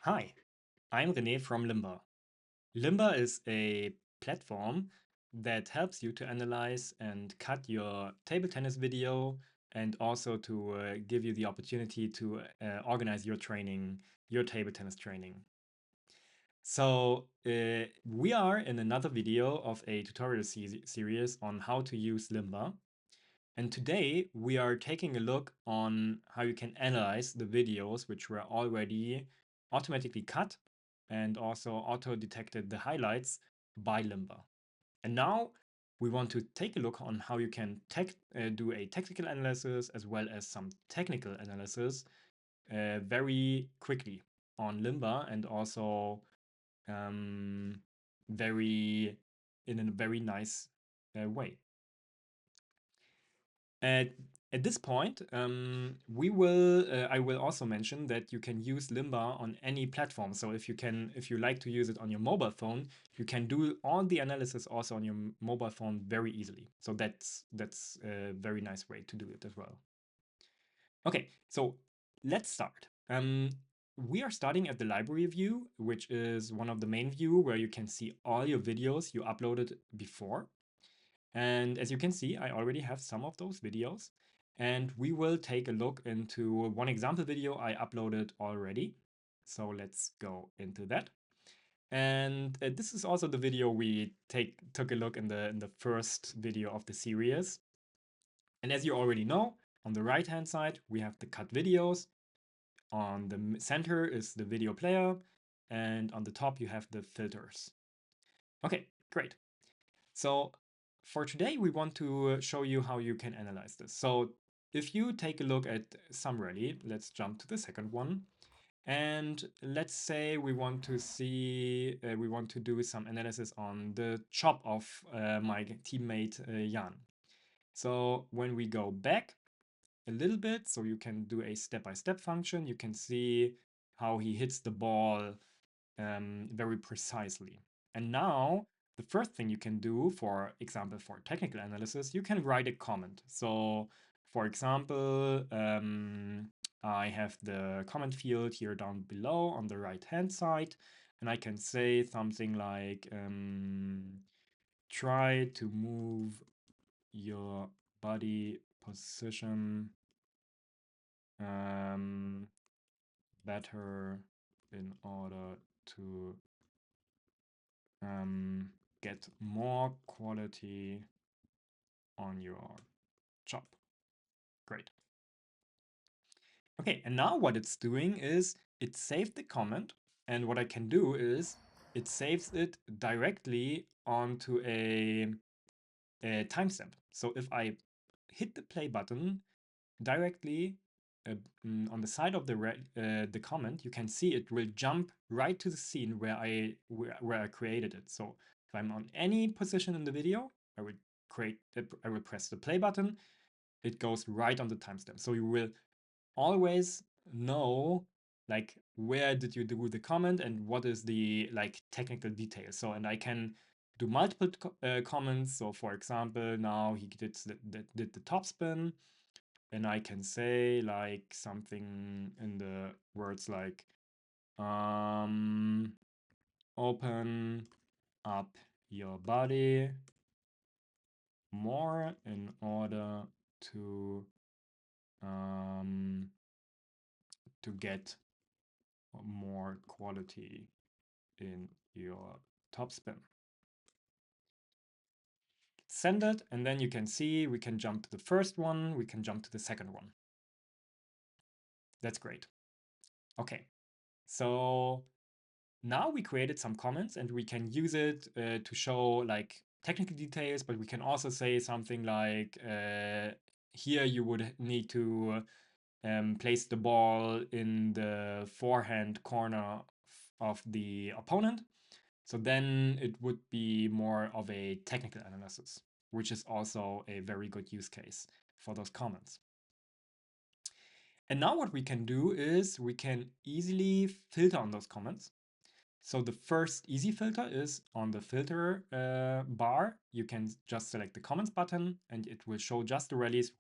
Hi, I'm René from Liimba. Liimba is a platform that helps you to analyze and cut your table tennis video and also to give you the opportunity to organize your training, your table tennis training. So we are in another video of a tutorial series on how to use Liimba. And today we are taking a look on how you can analyze the videos which were already automatically cut and also auto-detected the highlights by Liimba. And now we want to take a look on how you can do a technical analysis as well as some technical analysis very quickly on Liimba and also um, very in a very nice way. At, at this point, I will also mention that you can use Liimba on any platform. So if you like to use it on your mobile phone, you can do all the analysis also on your mobile phone very easily. So that's a very nice way to do it as well. Okay, so let's start. We are starting at the library view, which is one of the main view where you can see all your videos you uploaded before. And as you can see, I already have some of those videos. And we will take a look into one example video I uploaded already. So let's go into that. And this is also the video we took a look in the first video of the series. And as you already know, on the right hand side, we have the cut videos. On the center is the video player. And on the top, you have the filters. Okay, great. So for today, we want to show you how you can analyze this. So if you take a look at Summerly, let's jump to the second one. And let's say we want to do some analysis on the chop of my teammate Jan. So when we go back a little bit, so you can do a step-by-step function, you can see how he hits the ball very precisely. And now the first thing you can do, for example, for technical analysis, you can write a comment. So for example, I have the comment field here down below on the right hand side, and I can say something like, try to move your body position better in order to get more quality on your job. Great. Okay, and now what it's doing is it saved the comment, and what I can do is it saves it directly onto a timestamp. So if I hit the play button directly on the side of the comment, you can see it will jump right to the scene where I created it. So if I'm on any position in the video, I will press the play button. It goes right on the timestamp. So you will always know like where did you do the comment and what is the like technical detail. So and I can do multiple comments. So for example, now he did the top spin, and I can say like something in the words like um open up your body more in order to um get more quality in your topspin. Send it, and then you can see we can jump to the first one, we can jump to the second one. That's great. Okay, so now we created some comments and we can use it to show like technical details, but we can also say something like here you would need to place the ball in the forehand corner of the opponent. So then it would be more of a technical analysis, which is also a very good use case for those comments. And now what we can do is we can easily filter on those comments. So the first easy filter is on the filter bar. You can just select the comments button and it will show just the rallies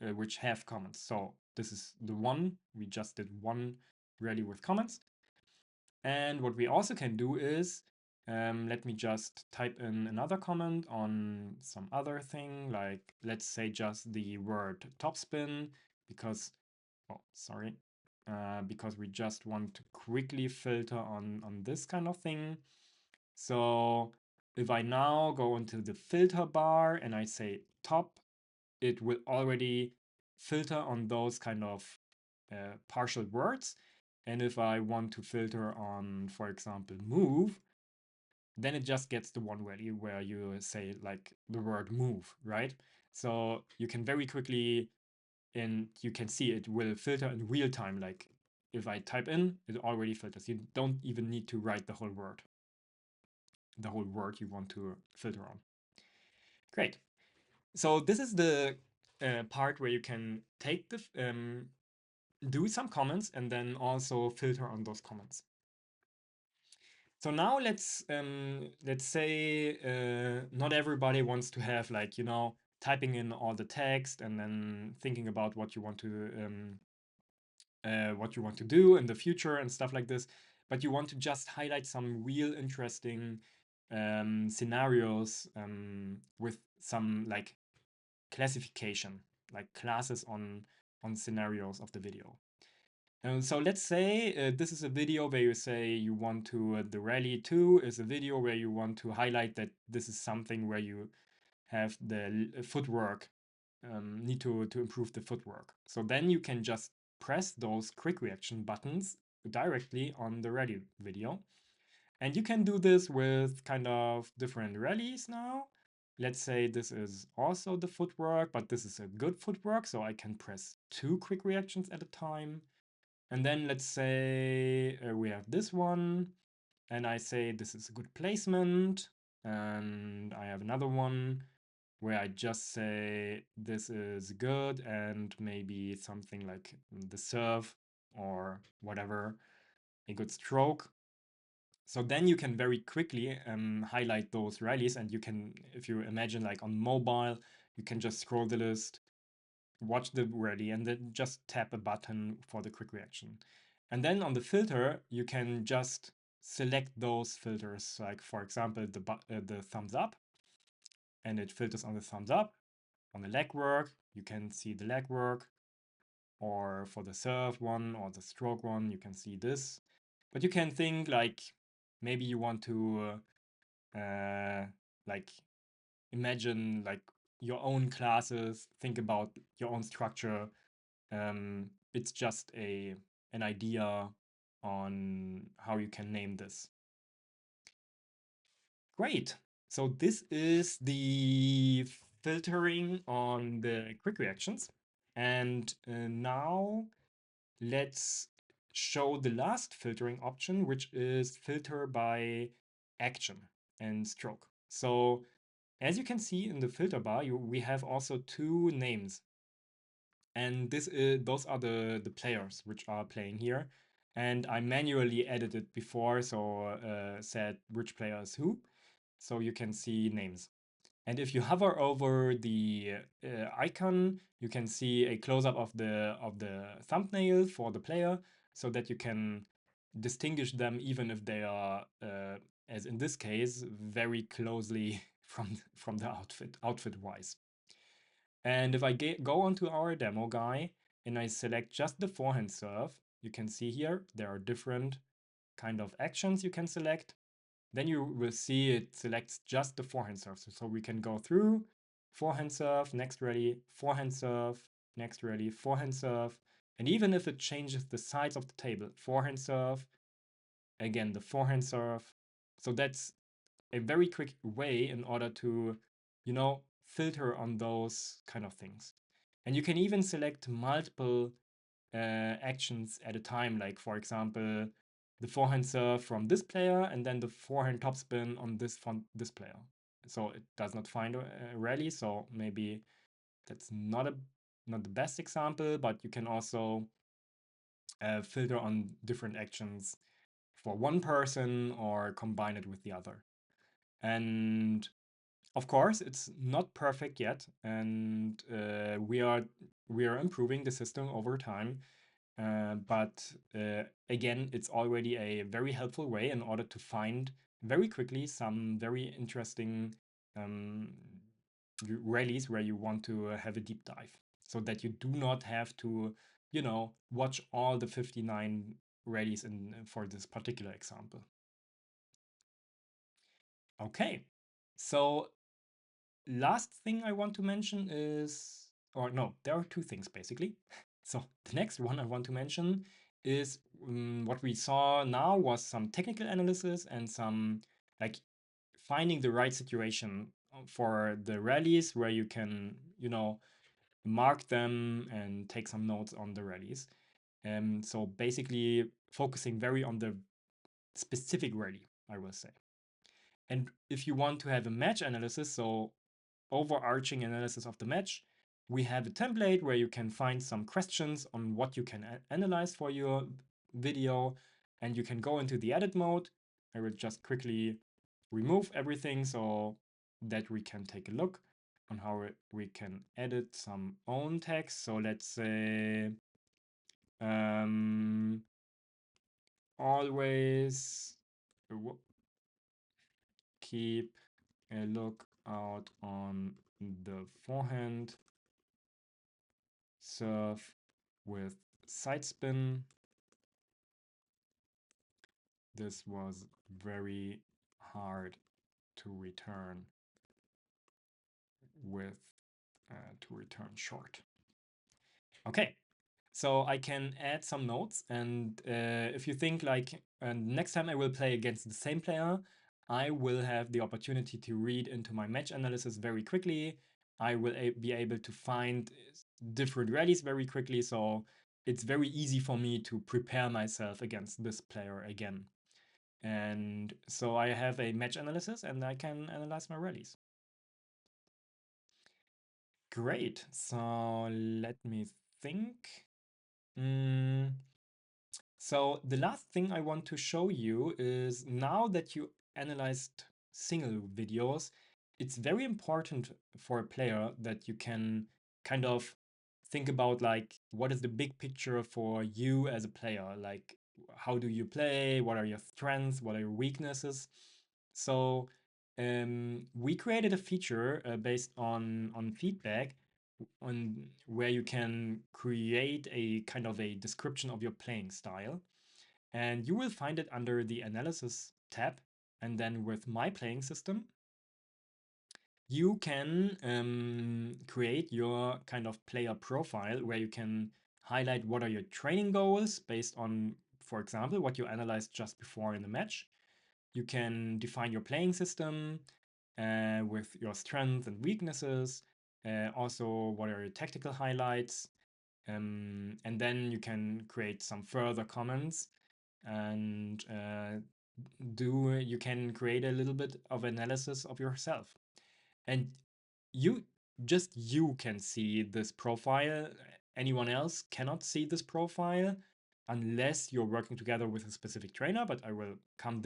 which have comments. So this is the one, we just did one rally with comments. And what we also can do is, let me just type in another comment on some other thing, like let's say just the word topspin, because, oh, sorry, because we just want to quickly filter on this kind of thing. So if I now go into the filter bar and I say top, it will already filter on those kind of partial words. And if I want to filter on, for example, move, then it just gets the one value where you say like the word move, right? So you can very quickly, and you can see it will filter in real time. Like if I type in, it already filters. You don't even need to write the whole word you want to filter on. Great. So this is the part where you can take the do some comments and then also filter on those comments. So now let's say not everybody wants to have like, you know, typing in all the text and then thinking about what you want to do in the future and stuff like this, but you want to just highlight some real interesting scenarios with some like classification, like classes on scenarios of the video. So let's say this is a video where you say you want to, the rally 2 is a video where you want to highlight that this is something where you have the footwork, need to improve the footwork. So then you can just press those quick reaction buttons directly on the rally video. And you can do this with kind of different rallies now. Let's say this is also the footwork, but this is a good footwork, so I can press 2 quick reactions at a time. And then let's say we have this one, and I say this is a good placement. And I have another one where I just say this is good, and maybe something like the serve or whatever, a good stroke. So then you can very quickly highlight those rallies, and you can, if you imagine like on mobile, you can just scroll the list, watch the rally, and then just tap a button for the quick reaction. And then on the filter, you can just select those filters, like for example, the thumbs up, and it filters on the thumbs up. On the leg work, you can see the leg work, or for the serve one or the stroke one, you can see this. But you can think like maybe you want to like imagine like your own classes, think about your own structure. It's just an idea on how you can name this. Great. So this is the filtering on the quick reactions. And now let's show the last filtering option, which is filter by action and stroke. So as you can see in the filter bar, we have also two names. And those are the players which are playing here. And I manually edited before, so said which player is who. So you can see names. And if you hover over the icon, you can see a close-up of the thumbnail for the player, so that you can distinguish them even if they are, as in this case, very closely from the outfit-wise. And if I go onto our demo guy and I select just the forehand serve, you can see here there are different kind of actions you can select. Then you will see it selects just the forehand serve. So we can go through forehand serve, next rally, forehand serve, next rally, forehand serve. And even if it changes the size of the table, forehand serve, again, the forehand serve. So that's a very quick way in order to, you know, filter on those kind of things. And you can even select multiple actions at a time, like for example, the forehand serve from this player and then the forehand topspin on this player. So it does not find a rally, so maybe that's not the best example, but you can also filter on different actions for one person or combine it with the other. And of course, it's not perfect yet, and we are improving the system over time. But again, it's already a very helpful way in order to find very quickly some very interesting um, rallies where you want to have a deep dive, so that you do not have to, watch all the 59 rallies in for this particular example. Okay, so last thing I want to mention is, or no, there are two things basically. So the next one I want to mention is what we saw now was some technical analysis and some like finding the right situation for the rallies where you can, mark them and take some notes on the rallies. So basically focusing very on the specific rally, I will say. And if you want to have a match analysis, so overarching analysis of the match, we have a template where you can find some questions on what you can analyze for your video, and you can go into the edit mode. I will just quickly remove everything so that we can take a look on how we can edit some own text. So let's say always keep a look out on the forehand serve with side spin. This was very hard to return with to return short. Okay, so I can add some notes, and if you think like next time I will play against the same player, I will have the opportunity to read into my match analysis very quickly. I will be able to find different rallies very quickly, so it's very easy for me to prepare myself against this player again. And so I have a match analysis and I can analyze my rallies. Great. So let me think. Mm, So the last thing I want to show you is now that you analyzed single videos, it's very important for a player that you can kind of think about like what is the big picture for you as a player? Like how do you play? What are your strengths? What are your weaknesses? So we created a feature based on feedback on where you can create a kind of a description of your playing style. And you will find it under the analysis tab. And then with my playing system, you can create your kind of player profile where you can highlight what are your training goals based on, for example, what you analyzed just before in the match. You can define your playing system with your strengths and weaknesses. Also, what are your tactical highlights? And then you can create some further comments and you can create a little bit of analysis of yourself. And you you can see this profile. Anyone else cannot see this profile unless you're working together with a specific trainer, but I will come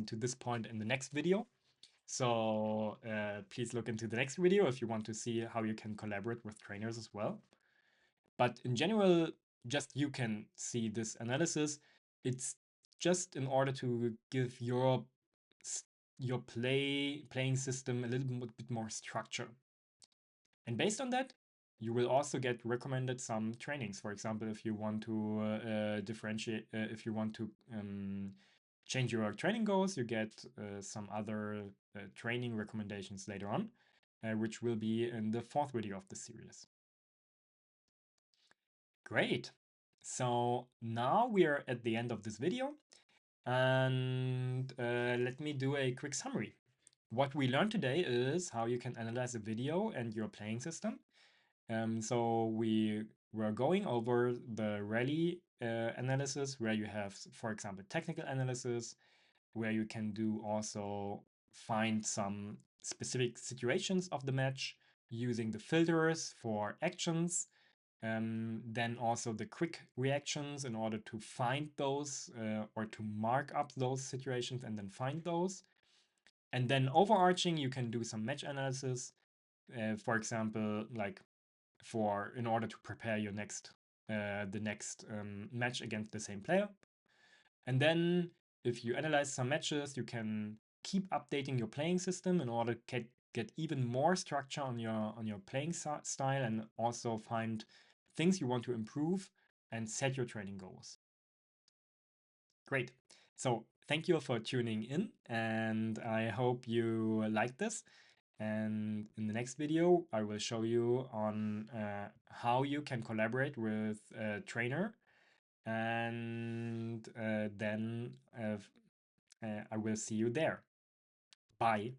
to this point in the next video. So please look into the next video if you want to see how you can collaborate with trainers as well. But in general, just you can see this analysis. It's just in order to give your playing system a little bit more structure. And based on that, you will also get recommended some trainings. For example, if you want to differentiate, if you want to change your training goals, you get some other training recommendations later on, which will be in the fourth video of the series. Great. So now we are at the end of this video, and let me do a quick summary. What we learned today is how you can analyze a video and your playing system. So we were going over the rally analysis, where you have, for example, technical analysis, where you can do also find some specific situations of the match using the filters for actions. Then also the quick reactions in order to find those or to mark up those situations and then find those. And then overarching, you can do some match analysis, for example, like in order to prepare your next the next match against the same player. And then if you analyze some matches, you can keep updating your playing system in order to get even more structure on your playing style, and also find things you want to improve and set your training goals. Great. So thank you for tuning in, and I hope you liked this. And in the next video, I will show you on how you can collaborate with a trainer, and then I will see you there. Bye.